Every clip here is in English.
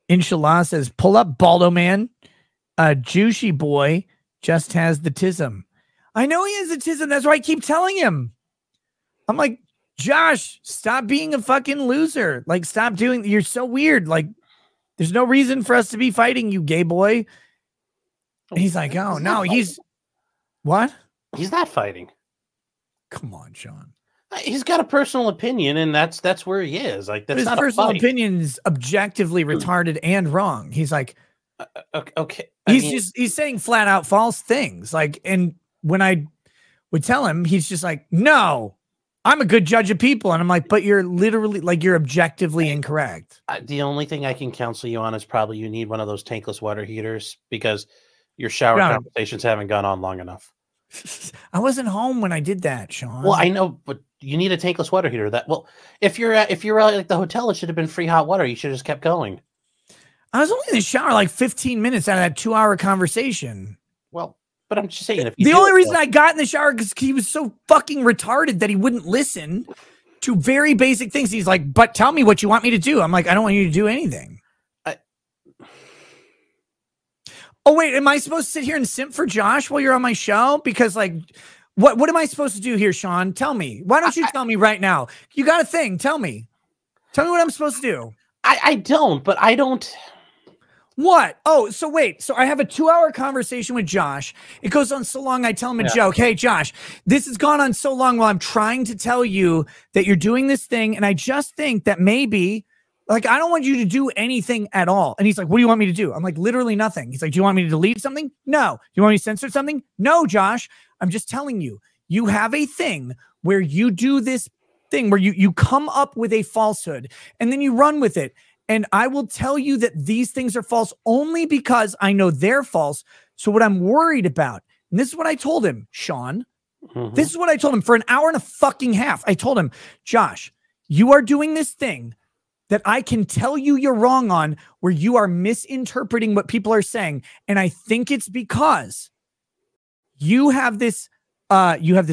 Inshallah says, pull up, Baldo man. Juicy boy just has the tism. I know he has the tism. That's why I keep telling him. I'm like, Josh, stop being a fucking loser. Like, stop doing, you're so weird. Like, there's no reason for us to be fighting, you gay boy. And he's like, oh, no, he's, what? He's not fighting. Come on, Sean. He's got a personal opinion, and that's where he is. Like, that's not his personal opinion is objectively retarded and wrong. He's like, okay. He's saying flat out false things. Like, and when I would tell him, he's just like, no, I'm a good judge of people. And I'm like, but you're literally, like, you're objectively incorrect. The only thing I can counsel you on is probably you need one of those tankless water heaters because your shower conversations haven't gone on long enough. I wasn't home when I did that, Sean. Well, I know, but you need a tankless water heater. If you're at like the hotel, it should have been free hot water. You should have just kept going. I was only in the shower like 15 minutes out of that 2-hour conversation. Well, but I'm just saying, the only reason I got in the shower because he was so fucking retarded that he wouldn't listen to very basic things. He's like, but tell me what you want me to do. I'm like, I don't want you to do anything. Oh, wait, am I supposed to sit here and simp for Josh while you're on my show? Because, like, what am I supposed to do here, Sean? Tell me. Why don't you tell me right now? You got a thing. Tell me. Tell me what I'm supposed to do. I don't, but I don't. What? Oh, so wait. So I have a 2-hour conversation with Josh. It goes on so long, I tell him a joke. Hey, Josh, this has gone on so long while I'm trying to tell you that you're doing this thing, and I just think that maybe... Like, I don't want you to do anything at all. And he's like, what do you want me to do? I'm like, literally nothing. He's like, do you want me to delete something? No. Do you want me to censor something? No, Josh. I'm just telling you, you have a thing where you do this thing where you come up with a falsehood and then you run with it. And I will tell you that these things are false only because I know they're false. So what I'm worried about, and this is what I told him, Sean, this is what I told him for an hour and a fucking half. I told him, Josh, you are doing this thing that I can tell you you're wrong on, where you are misinterpreting what people are saying. And I think it's because you have this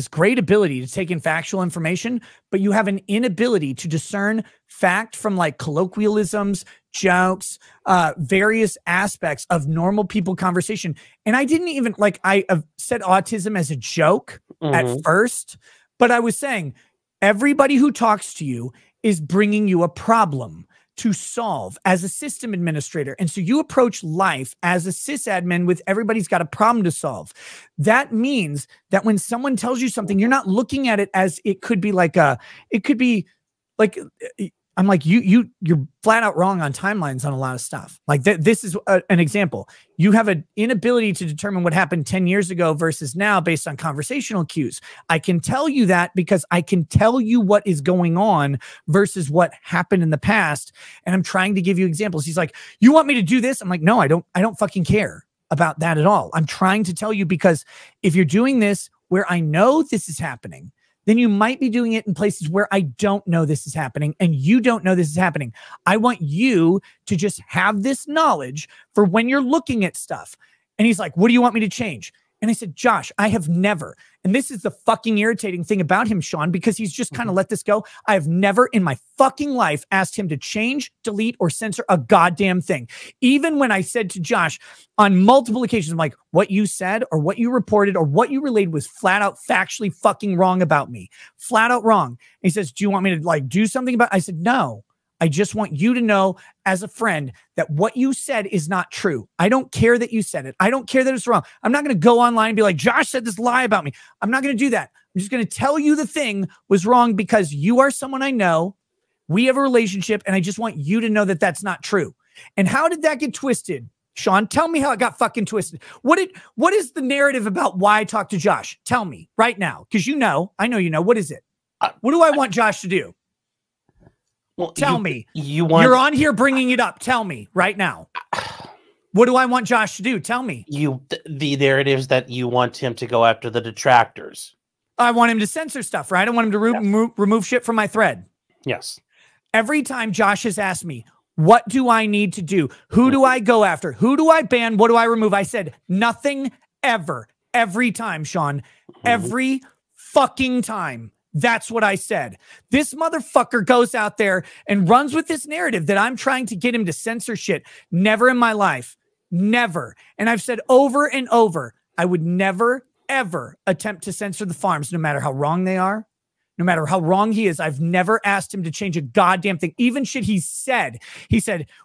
great ability to take in factual information, but you have an inability to discern fact from like colloquialisms, jokes, various aspects of normal people conversation. And I didn't even I have said autism as a joke at first, but I was saying everybody who talks to you is bringing you a problem to solve as a system administrator. And so you approach life as a sysadmin with everybody's got a problem to solve. That means that when someone tells you something, you're not looking at it as it could be like I'm like, you're flat out wrong on timelines on a lot of stuff. Like this is an example. You have an inability to determine what happened 10 years ago versus now based on conversational cues. I can tell you that because I can tell you what is going on versus what happened in the past. And I'm trying to give you examples. He's like, you want me to do this? I'm like, no, I don't fucking care about that at all. I'm trying to tell you because if you're doing this where I know this is happening, then you might be doing it in places where I don't know this is happening and you don't know this is happening. I want you to just have this knowledge for when you're looking at stuff. And he's like, what do you want me to change? And I said, Josh, I have never, and this is the fucking irritating thing about him, Sean, because he's just kind of let this go. I have never in my fucking life asked him to change, delete, or censor a goddamn thing. Even when I said to Josh on multiple occasions, I'm like, what you said or what you reported or what you relayed was flat out factually fucking wrong about me. Flat out wrong. And he says, do you want me to like do something about it? I said, no. I just want you to know as a friend that what you said is not true. I don't care that you said it. I don't care that it's wrong. I'm not going to go online and be like, Josh said this lie about me. I'm not going to do that. I'm just going to tell you the thing was wrong because you are someone I know. We have a relationship and I just want you to know that that's not true. And how did that get twisted? Sean, tell me how it got fucking twisted. What is the narrative about why I talked to Josh? Tell me right now. Because I know you know. What is it? What do I want Josh to do? Well, tell me. You're on here bringing it up. Tell me right now. What do I want Josh to do? Tell me. The narratives that you want him to go after the detractors. I want him to censor stuff, right? I want him to remove shit from my thread. Yes. Every time Josh has asked me, what do I need to do? Who do I go after? Who do I ban? What do I remove? I said nothing ever. Every time, Sean. Every fucking time. That's what I said. This motherfucker goes out there and runs with this narrative that I'm trying to get him to censor shit. Never in my life. Never. And I've said over and over, I would never, ever attempt to censor the farms, no matter how wrong they are, no matter how wrong he is. I've never asked him to change a goddamn thing. Even shit he said,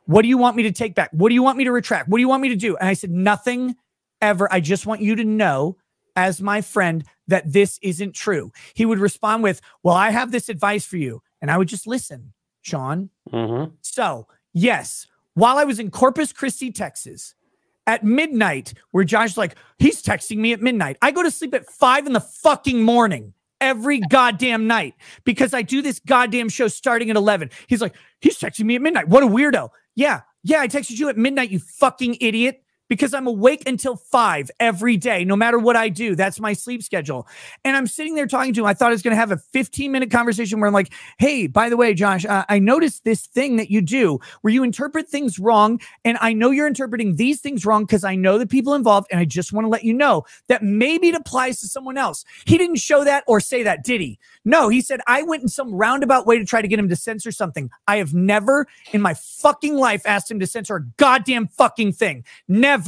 what do you want me to take back? What do you want me to retract? What do you want me to do? And I said, nothing ever. I just want you to know, as my friend, that this isn't true. He would respond with, well, I have this advice for you. And I would just listen, Sean. So, yes, while I was in Corpus Christi, Texas, at midnight, where Josh's like, he's texting me at midnight. I go to sleep at 5 in the fucking morning every goddamn night because I do this goddamn show starting at 11. He's like, he's texting me at midnight. What a weirdo. Yeah, I texted you at midnight, you fucking idiot. Because I'm awake until 5 every day, no matter what I do. That's my sleep schedule. And I'm sitting there talking to him. I thought I was going to have a 15-minute conversation where I'm like, hey, by the way, Josh, I noticed this thing that you do where you interpret things wrong. And I know you're interpreting these things wrong because I know the people involved. And I just want to let you know that maybe it applies to someone else. He didn't show that or say that, did he? No, he said, I went in some roundabout way to try to get him to censor something. I have never in my fucking life asked him to censor a goddamn fucking thing. Never.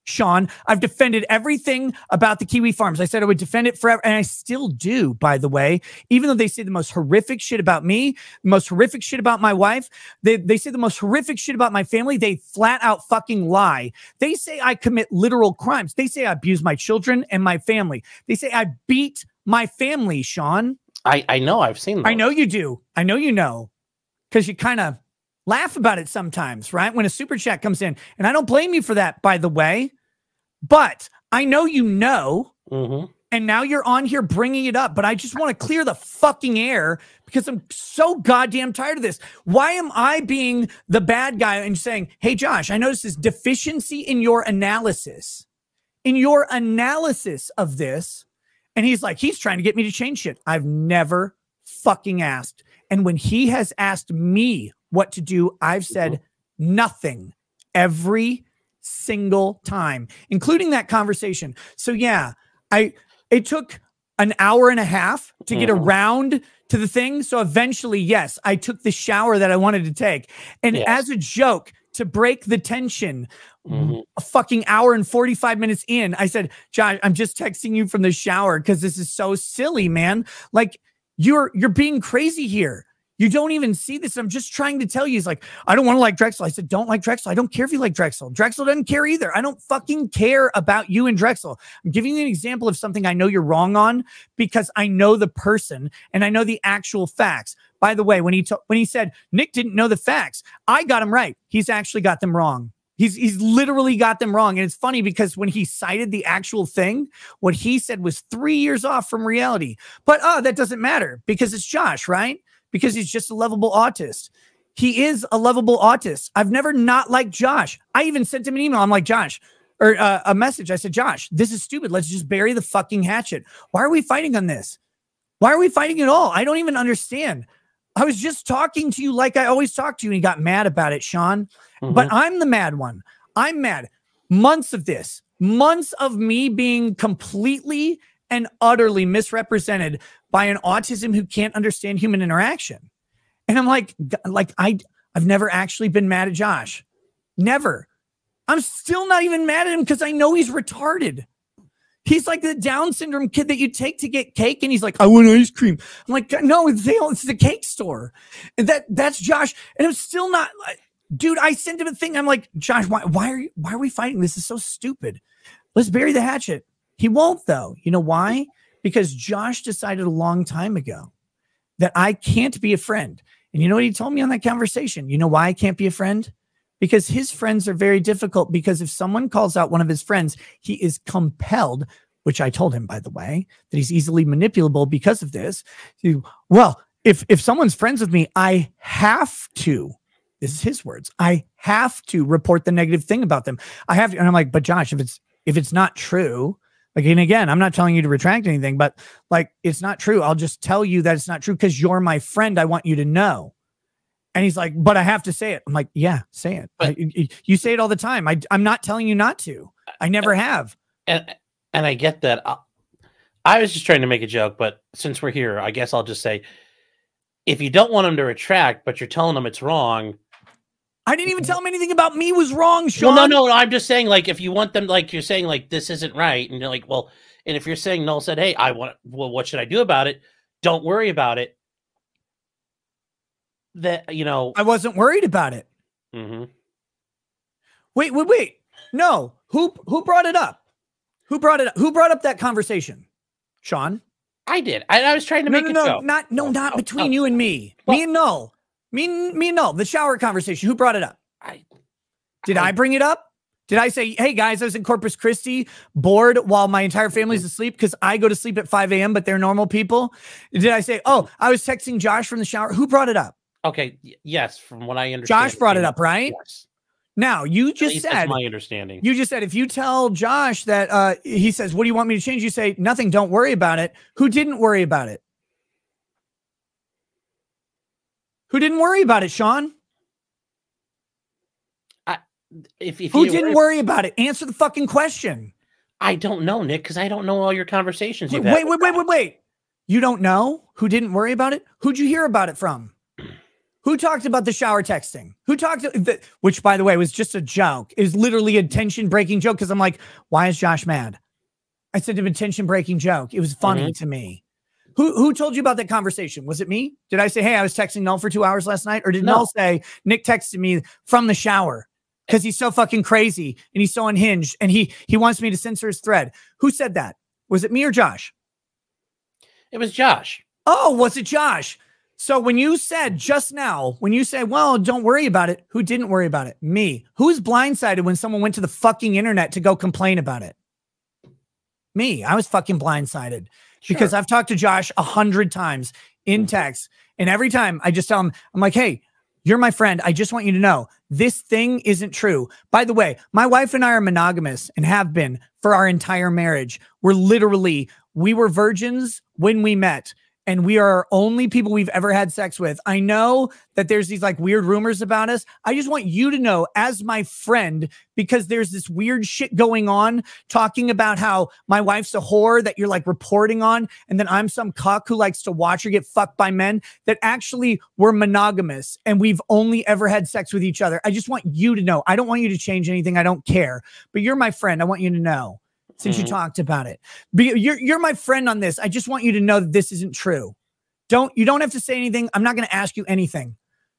Sean, I've defended everything about the Kiwi farms. I said I would defend it forever, and I still do, by the way. Even though they say the most horrific shit about me, the most horrific shit about my wife, they say the most horrific shit about my family, they flat out fucking lie. They say I commit literal crimes. They say I abuse my children and my family. They say I beat my family, Sean. I know, I've seen those. I know you do. I know you know, because you kind of laugh about it sometimes, right? When a super chat comes in. And I don't blame you for that, by the way. But I know you know. And now you're on here bringing it up. But I just want to clear the fucking air because I'm so goddamn tired of this. Why am I being the bad guy and saying, hey, Josh, I noticed this deficiency in your analysis. In your analysis of this. And he's like, he's trying to get me to change shit. I've never fucking asked. And when he has asked me what to do, I've said nothing every single time, including that conversation. So yeah, it took an hour and a half to get around to the thing. So eventually, yes, I took the shower that I wanted to take. And as a joke, to break the tension, a fucking hour and 45 minutes in, I said, Josh, I'm just texting you from the shower because this is so silly, man. Like, you're being crazy here. You don't even see this. I'm just trying to tell you. He's like, I don't want to like Drexel. I said, don't like Drexel. I don't care if you like Drexel. Drexel doesn't care either. I don't fucking care about you and Drexel. I'm giving you an example of something I know you're wrong on because I know the person and I know the actual facts. By the way, when he said Nick didn't know the facts, I got him right. He's actually got them wrong. He's literally got them wrong. And it's funny because when he cited the actual thing, what he said was 3 years off from reality. But that doesn't matter because it's Josh, right? Because he's just a lovable autist. He is a lovable autist. I've never not liked Josh. I even sent him an email. I'm like, Josh, or a message. I said, Josh, this is stupid. Let's just bury the fucking hatchet. Why are we fighting on this? Why are we fighting at all? I don't even understand. I was just talking to you like I always talk to you, and he got mad about it, Sean. But I'm the mad one. I'm mad. Months of this, months of me being completely and utterly misrepresented by an autism who can't understand human interaction. And I'm like I've never actually been mad at Josh. Never. I'm still not even mad at him because I know he's retarded. He's like the Down syndrome kid that you take to get cake, and he's like, I want ice cream. I'm like, no, it's the cake store. And that's Josh. And I'm still not like, dude, I sent him a thing. I'm like, Josh, why are we fighting? This is so stupid. Let's bury the hatchet. He won't, though. You know why? Because Josh decided a long time ago that I can't be a friend. And you know what he told me on that conversation? You know why I can't be a friend? Because his friends are very difficult. Because if someone calls out one of his friends, he is compelled, which I told him, by the way, that he's easily manipulable because of this. Well, if someone's friends with me, I have to, this is his words, I have to report the negative thing about them. I have to. And I'm like, but Josh, if it's not true, like, and again, I'm not telling you to retract anything, but like, it's not true. I'll just tell you that it's not true because you're my friend. I want you to know. And he's like, but I have to say it. I'm like, yeah, say it. But you say it all the time. I'm not telling you not to. I never have. And I get that. I was just trying to make a joke, but since we're here, I guess I'll just say, if you don't want him to retract, but you're telling him it's wrong. I didn't even tell him anything about me was wrong, Sean. Well, no. I'm just saying, like, if you want them, like, you're saying, like, this isn't right. And you're like, well, and if you're saying Null said, hey, what should I do about it? Don't worry about it. That, you know. I wasn't worried about it. Mm-hmm. Wait. No. Who brought it up? Who brought it up? Who brought up that conversation? Sean? I did. I was trying to make a joke. Not between you and me. Well, me and Null. Me and Null. The shower conversation. Who brought it up? Did I bring it up? Did I say, hey guys, I was in Corpus Christi, bored while my entire family's asleep because I go to sleep at 5 a.m., but they're normal people? Did I say, oh, I was texting Josh from the shower? Who brought it up? Okay. Yes. From what I understand. Josh brought it up, right? Yes. Now, you just said, that's my understanding. You just said, if you tell Josh that he says, what do you want me to change? You say, nothing, don't worry about it. Who didn't worry about it? Who didn't worry about it, Sean? Who didn't worry about it? Answer the fucking question. I don't know, Nick, because I don't know all your conversations. Wait. You don't know who didn't worry about it? Who'd you hear about it from? Who talked about the shower texting? Who talked, which by the way, was just a joke. It was literally a tension breaking joke. Cause I'm like, why is Josh mad? I said to him, a tension breaking joke. It was funny to me. Who told you about that conversation? Was it me? Did I say, hey, I was texting Null for 2 hours last night? Or did Null say, Nick texted me from the shower because he's so fucking crazy and he's so unhinged and he wants me to censor his thread? Who said that? Was it me or Josh? It was Josh. Oh, was it Josh? So when you said just now, when you say, well, don't worry about it, who didn't worry about it? Me. Who's blindsided when someone went to the fucking internet to go complain about it? Me. I was fucking blindsided because I've talked to Josh 100 times in text. And every time I just tell him, I'm like, hey, you're my friend. I just want you to know this thing isn't true. By the way, my wife and I are monogamous and have been for our entire marriage. We were virgins when we met. And we are only people we've ever had sex with. I know that there's these like weird rumors about us. I just want you to know as my friend, because there's this weird shit going on talking about how my wife's a whore that you're like reporting on. And then I'm some cuck who likes to watch her get fucked by men, that actually we're monogamous and we've only ever had sex with each other. I just want you to know. I don't want you to change anything. I don't care, but you're my friend. I want you to know. Since you talked about it, you're my friend on this. I just want you to know that this isn't true. You don't have to say anything. I'm not going to ask you anything.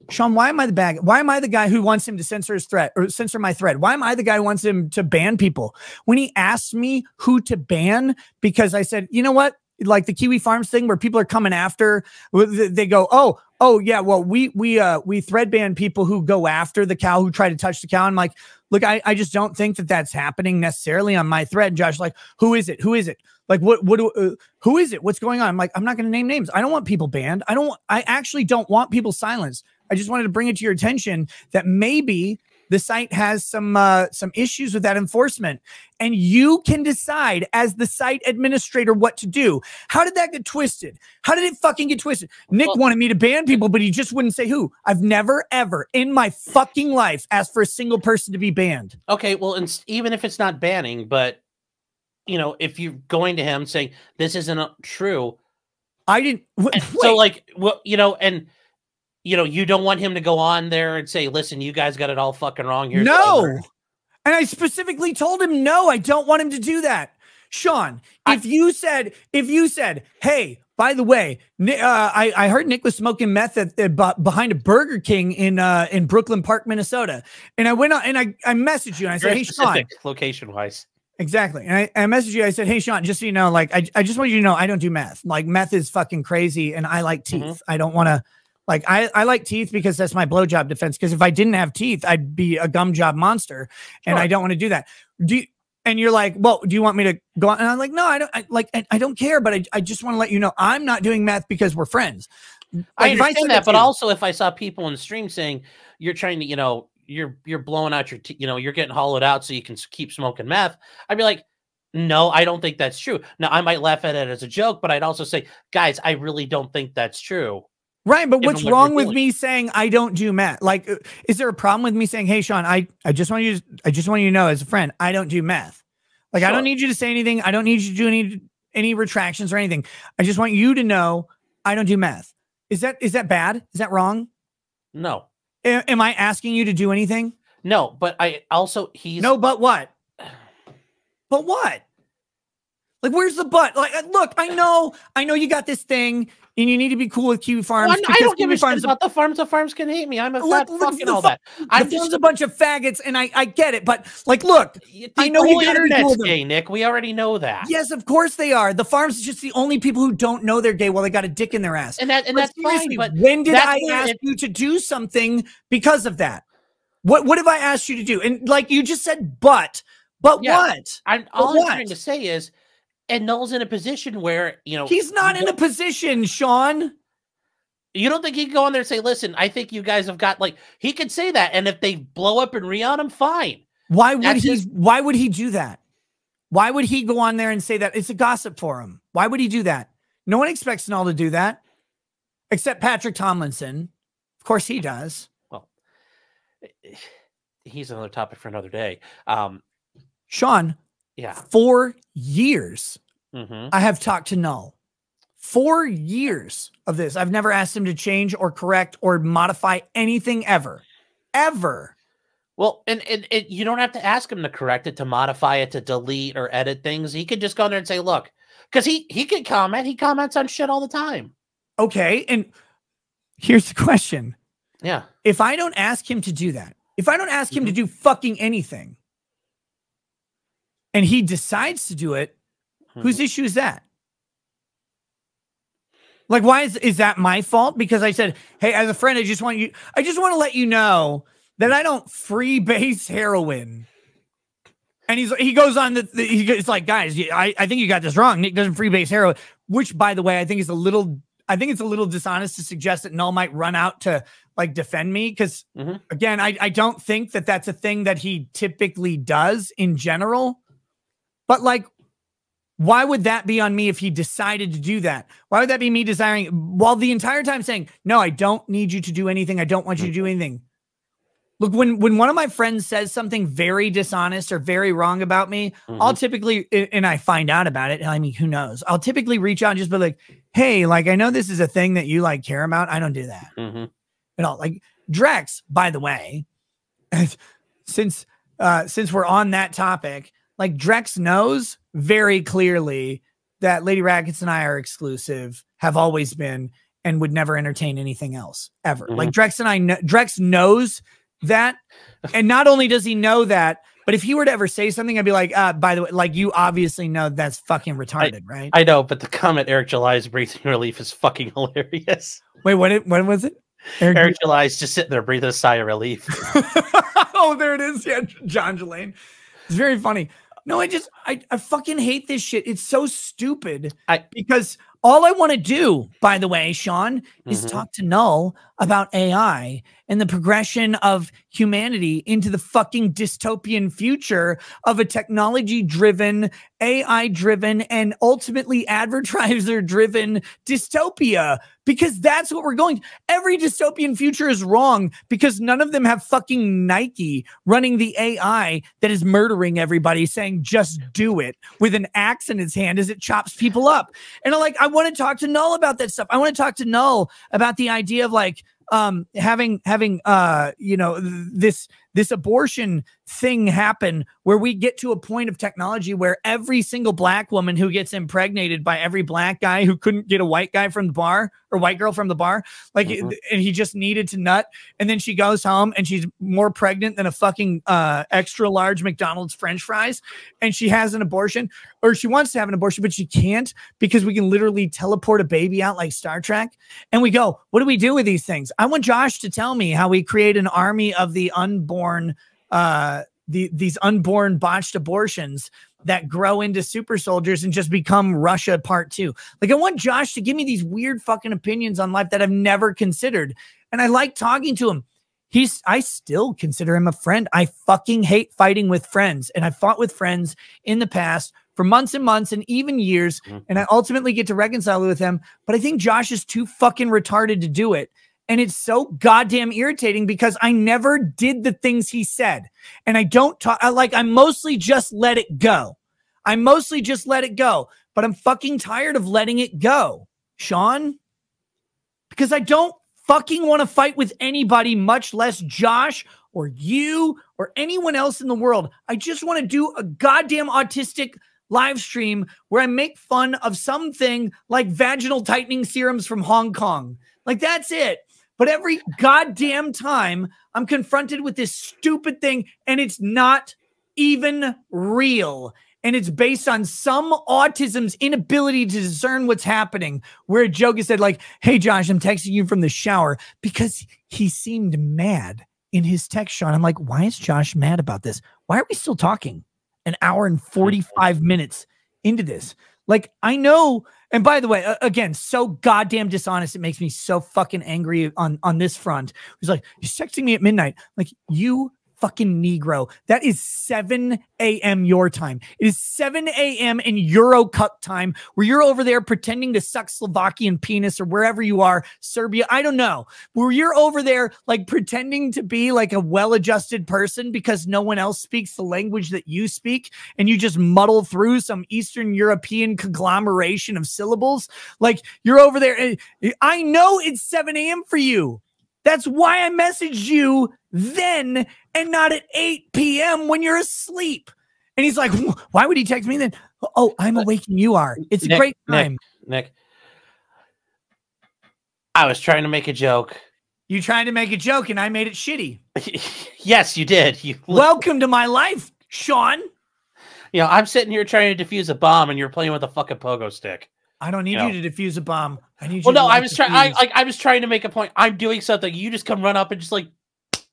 Sean, why am I the bad? Why am I the guy who wants him to censor his thread or censor my thread? Why am I the guy who wants him to ban people? When he asked me who to ban, because I said, you know what? Like the Kiwi Farms thing where people are coming after, they go, oh yeah, well, we thread ban people who go after the cow, who try to touch the cow. I'm like, look, I just don't think that that's happening necessarily on my thread. Josh, like, who is it? Who is it? Like, who is it? What's going on? I'm like, I'm not going to name names. I don't want people banned. I actually don't want people silenced. I just wanted to bring it to your attention that maybe the site has some issues with that enforcement, and you can decide as the site administrator what to do. How did that get twisted? How did it fucking get twisted? Nick wanted me to ban people, but he just wouldn't say who. I've never, ever in my fucking life asked for a single person to be banned. Okay, well, and even if it's not banning, but you know, if you're going to him saying this isn't true, I didn't. So like, well, you know, and you know, you don't want him to go on there and say, listen, you guys got it all fucking wrong here. No. And I specifically told him, no, I don't want him to do that. Sean, if you said, hey, by the way, I heard Nick was smoking meth behind a Burger King in Brooklyn Park, Minnesota. And I went on and I messaged you and I said, hey, Sean. Location wise. Exactly. And I messaged you. I said, hey, Sean, just so you know, like, I just want you to know, I don't do meth. Like, meth is fucking crazy. And I like teeth. I don't want to. Like, I like teeth because that's my blowjob defense. Because if I didn't have teeth, I'd be a gum job monster. And I don't want to do that. And you're like, well, do you want me to go on? And I'm like, no, I don't care. But I just want to let you know, I'm not doing meth because we're friends. Like, I understand that. But also if I saw people in the stream saying you're trying to, you know, you're blowing out your, you know, you're getting hollowed out so you can keep smoking meth, I'd be like, no, I don't think that's true. Now, I might laugh at it as a joke, but I'd also say, guys, I really don't think that's true. Right, but what's wrong with me saying I don't do meth? Like, is there a problem with me saying, "Hey, Sean, I just want you to know as a friend, I don't do meth." Like, I don't need you to say anything. I don't need you to do any any retractions or anything. I just want you to know I don't do meth. Is that bad? Is that wrong? No. Am I asking you to do anything? No, but I also No, but what? But what? Like, where's the but? Like, look, I know you got this thing, and you need to be cool with Kiwi Farms. Well, I don't give a shit about the farms. The farms can hate me. I'm a fat fucking all that. I'm just a bunch of faggots, and I get it. But like, look, I know you gotta be cool with them. Gay, Nick. We already know that. Yes, of course they are. The farms is just the only people who don't know they're gay while they got a dick in their ass. And that's fine. But when did I ask you to do something because of that? What have I asked you to do? And like you just said, but yeah, what? All I'm trying to say is. And Null's in a position where, he's not in a position, Sean. You don't think he can go on there and say, listen, I think you guys have got, like, he could say that. And if they blow up and re-on him, fine. Why would he do that? Why would he go on there and say that? It's a gossip for him. Why would he do that? No one expects Null to do that. Except Patrick Tomlinson. Of course he does. Well, he's another topic for another day. Sean. Yeah. 4 years I have talked to Null. 4 years of this. I've never asked him to change or correct or modify anything ever. Ever. Well, and you don't have to ask him to correct it, to modify it, to delete or edit things. He could just go in there and say, look, because he could comment. He comments on shit all the time. Okay. And here's the question. Yeah. If I don't ask him to do that, if I don't ask him to do fucking anything, and he decides to do it, whose issue is that? Like, why is that my fault? Because I said, hey, as a friend, I just want to let you know that I don't freebase heroin. And he goes on it's like, guys, I think you got this wrong. Nick doesn't freebase heroin, which, by the way, I think it's a little dishonest to suggest that Null might run out to like defend me. Cause again, I don't think that that's a thing that he typically does in general. But like, why would that be on me if he decided to do that? Why would that be me desiring, while the entire time saying, no, I don't need you to do anything. I don't want you to do anything. Look, when one of my friends says something very dishonest or very wrong about me, I'll typically, and I find out about it. I mean, who knows? I'll typically reach out and just be like, hey, like, I know this is a thing that you like care about. I don't do that. At all. Like Drex, by the way, since we're on that topic, like Drex knows very clearly that Lady Rackets and I are exclusive, have always been, and would never entertain anything else ever. Like Drex knows that. And not only does he know that, but if he were to ever say something, I'd be like, by the way, like, you obviously know that's fucking retarded, right? I know, but the comment Eric July's breathing relief is fucking hilarious. Wait, what was it? Eric July's just sitting there breathing a sigh of relief. Oh, there it is. Yeah, John Jelaine. It's very funny. No, I fucking hate this shit. It's so stupid because all I want to do, by the way, Sean, is talk to Null about AI and the progression of humanity into the fucking dystopian future of a technology-driven, AI-driven, and ultimately advertiser-driven dystopia. Because that's what we're going. Every dystopian future is wrong because none of them have fucking Nike running the AI that is murdering everybody, saying just do it with an axe in its hand as it chops people up. And I want to talk to Null about that stuff. I want to talk to Null about the idea of like having you know, this abortion thing happen where we get to a point of technology where every single black woman who gets impregnated by every black guy who couldn't get a white guy from the bar or white girl from the bar, like, and he just needed to nut, and then she goes home and she's more pregnant than a fucking extra large McDonald's French fries, and she has an abortion, or she wants to have an abortion, but she can't because we can literally teleport a baby out like Star Trek. And we go, what do we do with these things? I want Josh to tell me how we create an army of the unborn, these unborn botched abortions that grow into super soldiers and just become Russia Part 2. Like, I want Josh to give me these weird fucking opinions on life that I've never considered. And I like talking to him. I still consider him a friend. I fucking hate fighting with friends. And I fought with friends in the past for months and months and even years. And I ultimately get to reconcile with him. But I think Josh is too fucking retarded to do it. And it's so goddamn irritating because I never did the things he said. And I don't talk, I mostly just let it go. I mostly just let it go. but I'm fucking tired of letting it go, Sean, because I don't fucking want to fight with anybody, much less Josh or you or anyone else in the world. I just want to do a goddamn autistic live stream where I make fun of something like vaginal tightening serums from Hong Kong. Like, that's it. But every goddamn time I'm confronted with this stupid thing, and it's not even real. And it's based on some autism's inability to discern what's happening, where a joke is said like, hey, Josh, I'm texting you from the shower, because he seemed mad in his text, Sean. I'm like, why is Josh mad about this? Why are we still talking an hour and 45 minutes into this? Like, I know. And by the way, again, so goddamn dishonest. It makes me so fucking angry on this front. He's like, he's texting me at midnight. Like, you fucking Negro. That is 7 a.m. your time. It is 7 a.m. in Euro Cup time, where you're over there pretending to suck Slovakian penis, or wherever you are, Serbia, I don't know, where you're over there like pretending to be like a well-adjusted person because no one else speaks the language that you speak, and you just muddle through some Eastern European conglomeration of syllables. Like, you're over there. I know it's 7 a.m. for you. That's why I messaged you then and not at 8 p.m. when you're asleep. And he's like, why would he text me then? Oh, I'm awake and you are. It's a great time. Nick, I was trying to make a joke. You trying to make a joke and I made it shitty. Yes, you did. Welcome to my life, Sean. You know, I'm sitting here trying to defuse a bomb and you're playing with a fucking pogo stick. I don't need you to defuse a bomb. I need you. Well, no, I was trying. I was trying to make a point. I'm doing something. You just come run up and just like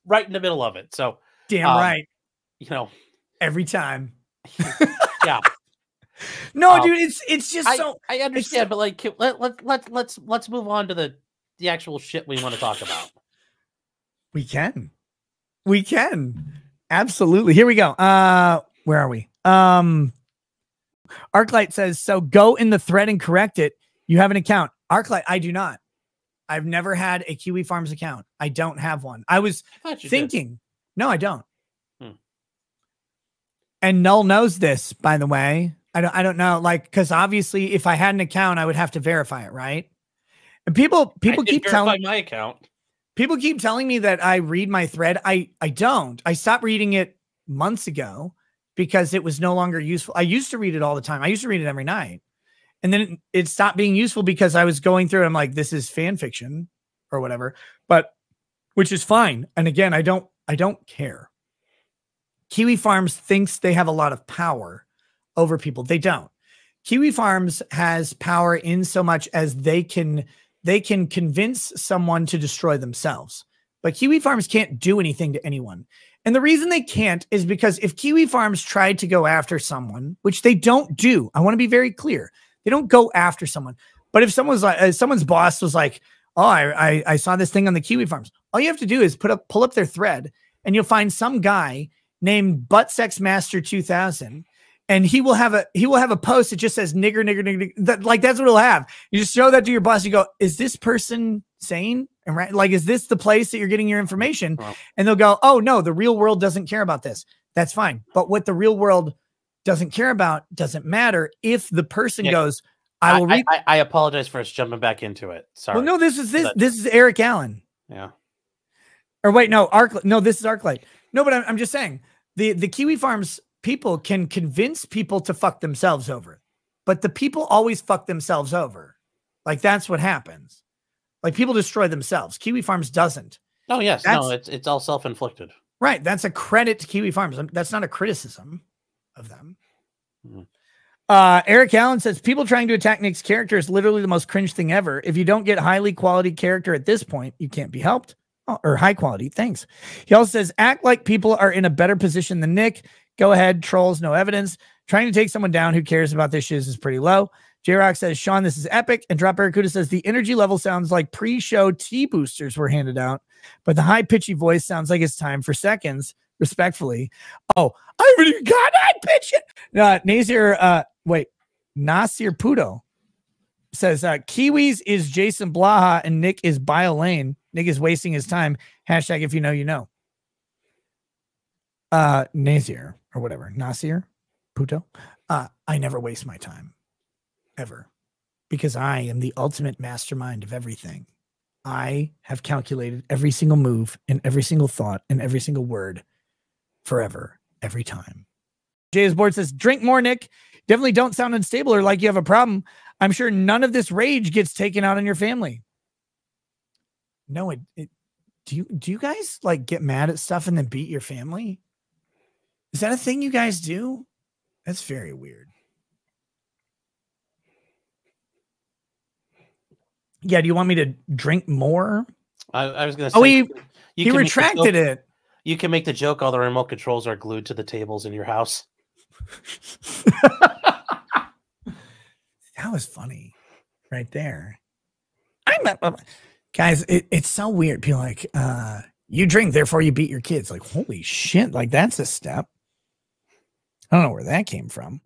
right in the middle of it. So damn right. You know, every time. Yeah. No, dude, it's just so. I understand, but like, let's move on to the actual shit we want to talk about. We can absolutely. Here we go. Where are we? Arclight says, so go in the thread and correct it. You have an account. Arclight, I do not. I've never had a Kiwi Farms account. I don't have one. I was thinking, no, I don't. And Null knows this, by the way. I don't know, like, because obviously if I had an account, I would have to verify it, right? And people keep telling my account. People keep telling me that I read my thread. I don't. I stopped reading it months ago because it was no longer useful. I used to read it all the time. I used to read it every night. And then it stopped being useful because I was going through it. I'm like, this is fan fiction or whatever, but which is fine. And again, I don't care. Kiwi Farms thinks they have a lot of power over people. They don't. Kiwi Farms has power in so much as they can convince someone to destroy themselves. But Kiwi Farms can't do anything to anyone. And the reason they can't is because if Kiwi Farms tried to go after someone, which they don't do, I want to be very clear. They don't go after someone. But if someone's like, someone's boss was like, oh, I saw this thing on the Kiwi Farms. All you have to do is pull up their thread and you'll find some guy named Buttsexmaster 2000. And he will have a post that just says nigger, nigger, nigger. That's what he'll have. You just show that to your boss. You go, is this person sane? And right, like, is this the place that you're getting your information? Wow. And they'll go, oh no, the real world doesn't care about this. That's fine. But what the real world doesn't care about doesn't matter if the person goes, I will read. I apologize for us jumping back into it. Sorry. Well, no, this is Eric Allen. Yeah. Or wait, no, this is Arclight. No, but I'm just saying the Kiwi Farms people can convince people to fuck themselves over, but the people always fuck themselves over. Like, that's what happens. Like, people destroy themselves. Kiwi Farms doesn't. Oh yes. No, it's all self-inflicted. Right. That's a credit to Kiwi Farms. That's not a criticism of them. Mm-hmm. Eric Allen says, people trying to attack Nick's character is literally the most cringe thing ever. If you don't get highly quality character at this point, you can't be helped. Oh, or high quality. Thanks. He also says, act like people are in a better position than Nick. Go ahead. Trolls, no evidence. Trying to take someone down who cares about this shit is pretty low. J-Rock says, Sean, this is epic. And Drop Barracuda says, the energy level sounds like pre-show tea boosters were handed out, but the high pitchy voice sounds like it's time for seconds. Respectfully. Oh, I haven't even got high pitch it. Nasir Pudo says, Kiwis is Jason Blaha and Nick is Biolane. Nick is wasting his time. Hashtag if you know, you know. Nasir or whatever. Nasir Puto. I never waste my time. ever, because I am the ultimate mastermind of everything. I have calculated every single move and every single thought and every single word forever, every time. Jay's board says, drink more, Nick. Definitely don't sound unstable or like you have a problem. I'm sure none of this rage gets taken out on your family. No, do you guys like get mad at stuff and then beat your family? Is that a thing you guys do? That's very weird. Yeah, do you want me to drink more? I was going to say. Oh, he retracted it. You can make the joke all the remote controls are glued to the tables in your house. That was funny right there. Guys, it's so weird. People like, you drink, therefore you beat your kids. Like, holy shit, like that's a step. I don't know where that came from.